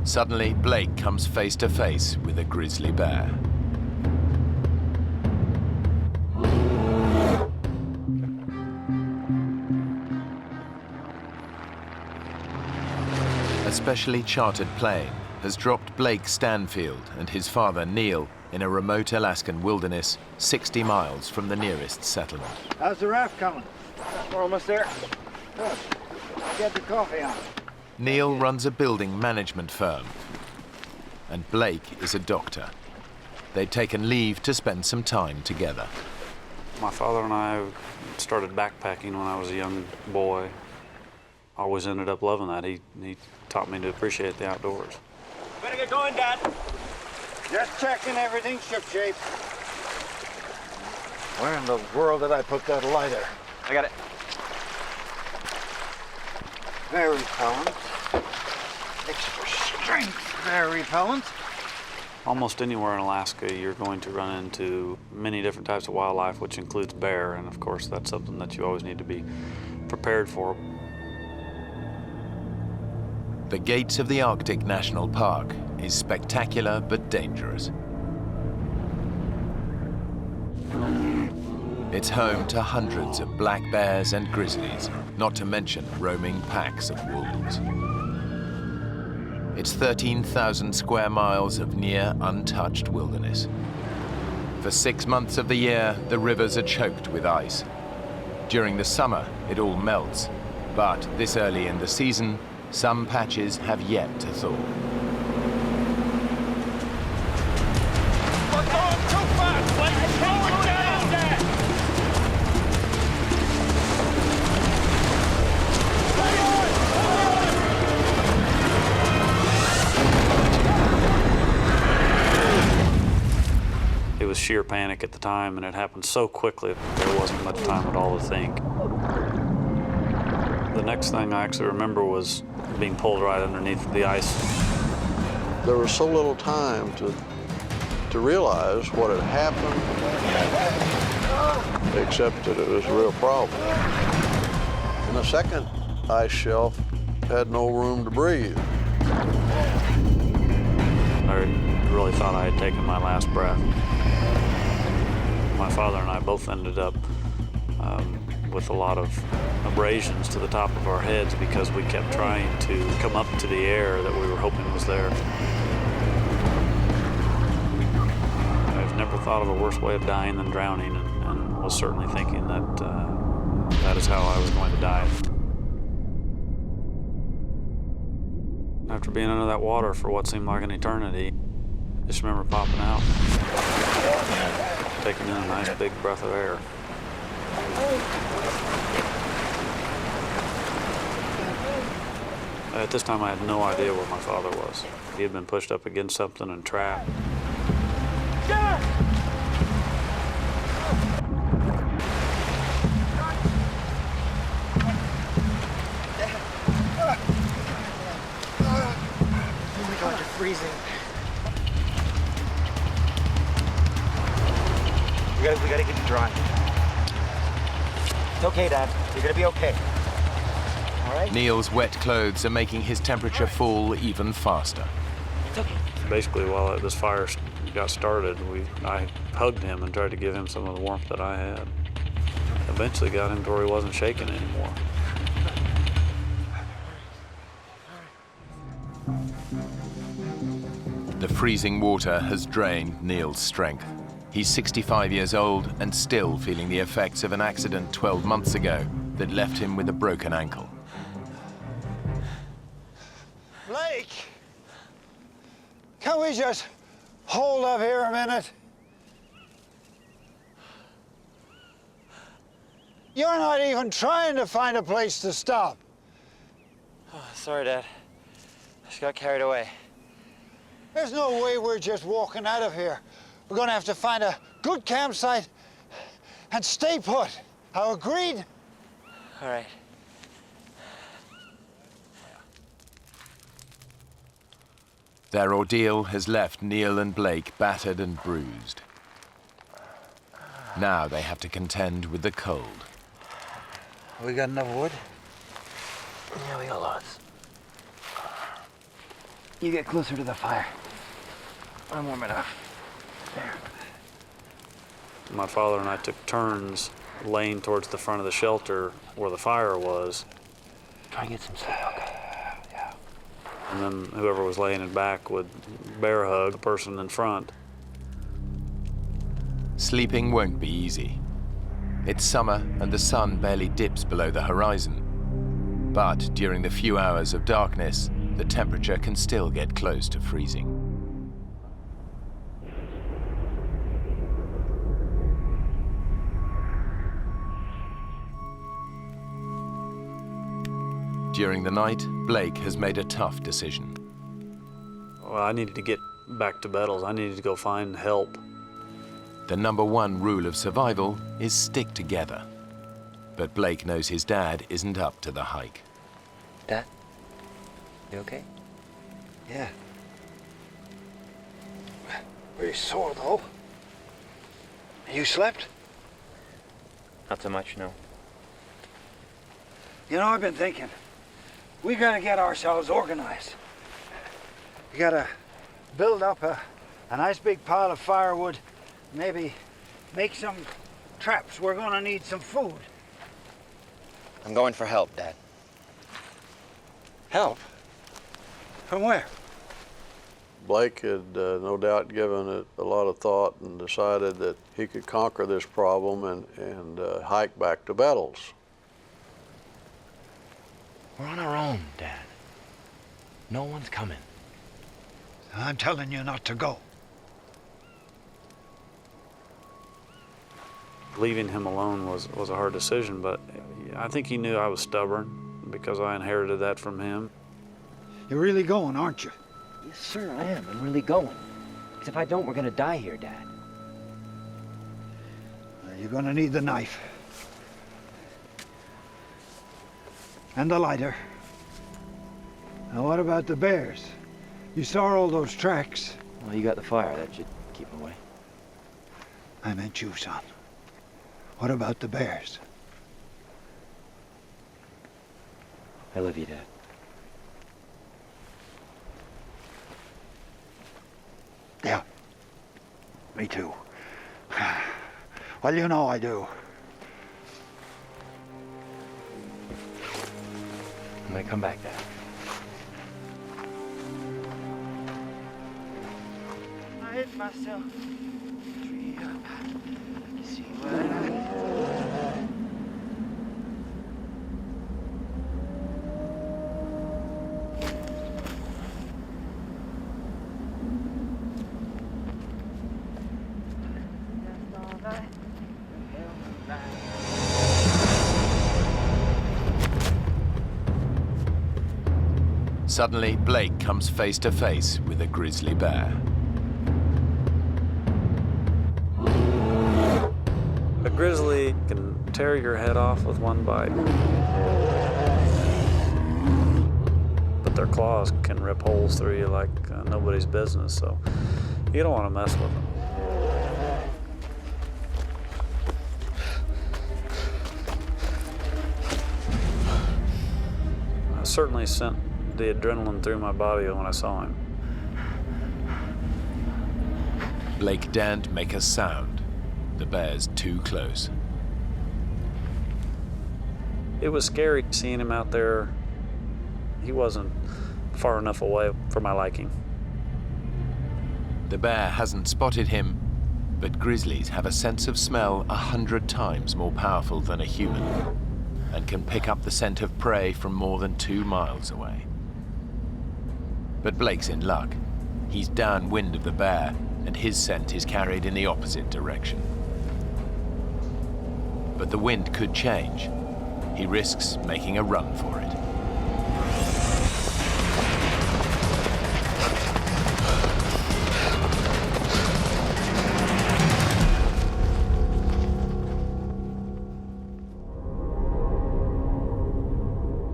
Suddenly, Blake comes face to face with a grizzly bear. A specially chartered plane has dropped Blake Stanfield and his father Neil in a remote Alaskan wilderness 60 miles from the nearest settlement. How's the raft coming? We're almost there. Good. Get the coffee on. Neil runs a building management firm, and Blake is a doctor. They'd taken leave to spend some time together. My father and I started backpacking when I was a young boy. Always ended up loving that. He taught me to appreciate the outdoors. Better get going, Dad. Just checking everything's shipshape. Where in the world did I put that lighter? I got it. Very repellent. Extra strength, very repellent. Almost anywhere in Alaska, you're going to run into many different types of wildlife, which includes bear, and of course that's something that you always need to be prepared for. The gates of the Arctic National Park is spectacular but dangerous. It's home to hundreds of black bears and grizzlies, not to mention roaming packs of wolves. It's 13,000 square miles of near untouched wilderness. For 6 months of the year, the rivers are choked with ice. During the summer, it all melts, but this early in the season, some patches have yet to thaw. We're going too fast, Blake. It's going down, Dad. It was sheer panic at the time, and it happened so quickly there wasn't much time at all to think. The next thing I actually remember was being pulled right underneath the ice. There was so little time to realize what had happened, except that it was a real problem. And the second ice shelf had no room to breathe. I really thought I had taken my last breath. My father and I both ended up with a lot of abrasions to the top of our heads because we kept trying to come up to the air that we were hoping was there. I've never thought of a worse way of dying than drowning, and was certainly thinking that that is how I was going to die. After being under that water for what seemed like an eternity, I just remember popping out, taking in a nice big breath of air. At this time, I had no idea where my father was. He had been pushed up against something and trapped. Oh my God, you're freezing. We gotta get you dry. It's okay, Dad. You're gonna be okay. All right? Neil's wet clothes are making his temperature fall even faster. It's okay. Basically, while this fire got started, I hugged him and tried to give him some of the warmth that I had. Eventually got him to where he wasn't shaking anymore. The freezing water has drained Neil's strength. He's 65 years old and still feeling the effects of an accident 12 months ago that left him with a broken ankle. Blake, can we just hold up here a minute? You're not even trying to find a place to stop. Oh, sorry, Dad. I just got carried away. There's no way we're just walking out of here. We're gonna have to find a good campsite and stay put. How agreed? All right. Their ordeal has left Neil and Blake battered and bruised. Now they have to contend with the cold. We got enough wood? Yeah, we got lots. You get closer to the fire. I'm warm enough. There. My father and I took turns laying towards the front of the shelter where the fire was. Try and get some sleep, okay? Yeah. And then whoever was laying in back would bear hug the person in front. Sleeping won't be easy. It's summer and the sun barely dips below the horizon. But during the few hours of darkness, the temperature can still get close to freezing. During the night, Blake has made a tough decision. Well, I needed to get back to Bettles. I needed to go find help. The #1 rule of survival is stick together. But Blake knows his dad isn't up to the hike. Dad? You okay? Yeah. Pretty sore, though. You slept? Not so much, no. You know, I've been thinking. We gotta get ourselves organized. We gotta build up a nice big pile of firewood. Maybe make some traps. We're gonna need some food. I'm going for help, Dad. Help? From where? Blake had no doubt given it a lot of thought and decided that he could conquer this problem and hike back to Bettles. We're on our own, Dad. No one's coming. I'm telling you not to go. Leaving him alone was a hard decision, but I think he knew I was stubborn because I inherited that from him. You're really going, aren't you? Yes, sir, I am. I'm really going. Because if I don't, we're gonna die here, Dad. You're gonna need the knife. And the lighter. Now what about the bears? You saw all those tracks. Well, you got the fire. That should keep them away. I meant you, son. What about the bears? I love you, Dad. Yeah. Me too. Well, you know I do. I'm gonna come back, Dad. I hit myself. Tree up. See what Suddenly, Blake comes face to face with a grizzly bear. A grizzly can tear your head off with one bite. But their claws can rip holes through you like nobody's business, so you don't want to mess with them. I certainly sent the adrenaline through my body when I saw him. Blake daren't make a sound. The bear's too close. It was scary seeing him out there. He wasn't far enough away for my liking. The bear hasn't spotted him, but grizzlies have a sense of smell 100 times more powerful than a human and can pick up the scent of prey from more than 2 miles away. But Blake's in luck. He's downwind of the bear, and his scent is carried in the opposite direction. But the wind could change. He risks making a run for it.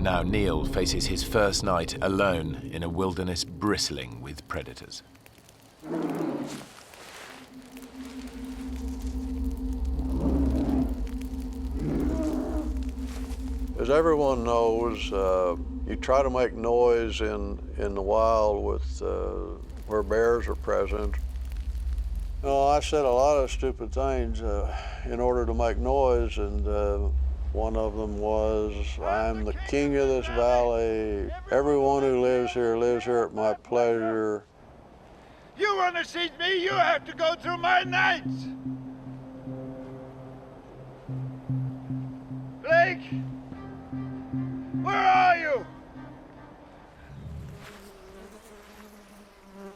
Now Neil faces his first night alone in a wilderness bristling with predators. As everyone knows, You try to make noise in the wild with where bears are present. No, I said a lot of stupid things in order to make noise, and one of them was, "I'm the king of this valley. Everyone who lives here at my pleasure." You want to see me, you have to go through my nights. Blake, where are you?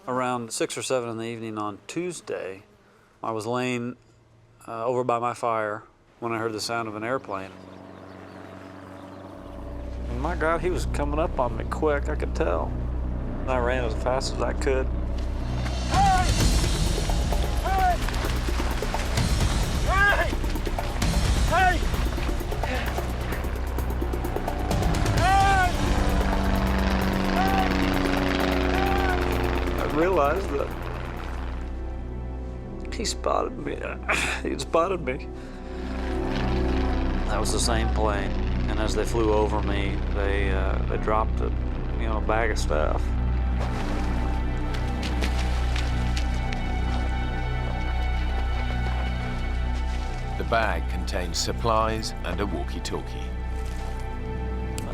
Around 6 or 7 in the evening on Tuesday, I was laying over by my fire when I heard the sound of an airplane. And my God, he was coming up on me quick, I could tell. And I ran as fast as I could. Hey! Hey! Hey! Hey! I realized that he spotted me. He'd spotted me. That was the same plane, and as they flew over me, they dropped a bag of stuff. The bag contained supplies and a walkie-talkie.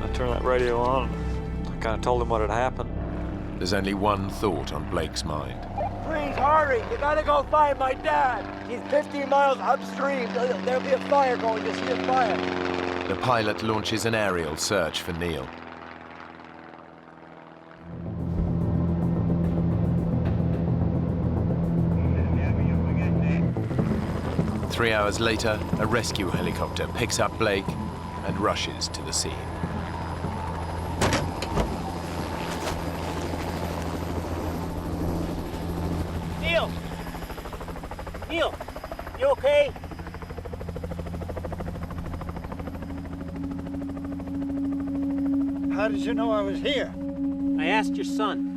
I turned that radio on. I kind of told him what had happened. There's only one thought on Blake's mind. Please hurry! You gotta go find my dad! He's 50 miles upstream. There'll be a fire going. Just see a fire. The pilot launches an aerial search for Neil. Three hours later, a rescue helicopter picks up Blake and rushes to the scene. Neil! Neil! You okay? How did you know I was here? I asked your son.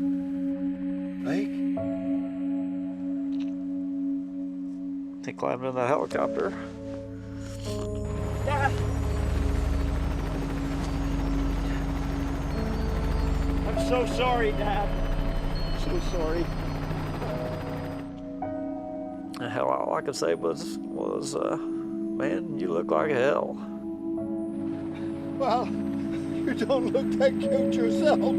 Blake? He climbed in that helicopter. Dad! I'm so sorry, Dad. So sorry. And hell, all I could say was, man, you look like hell. Well, you don't look that cute yourself.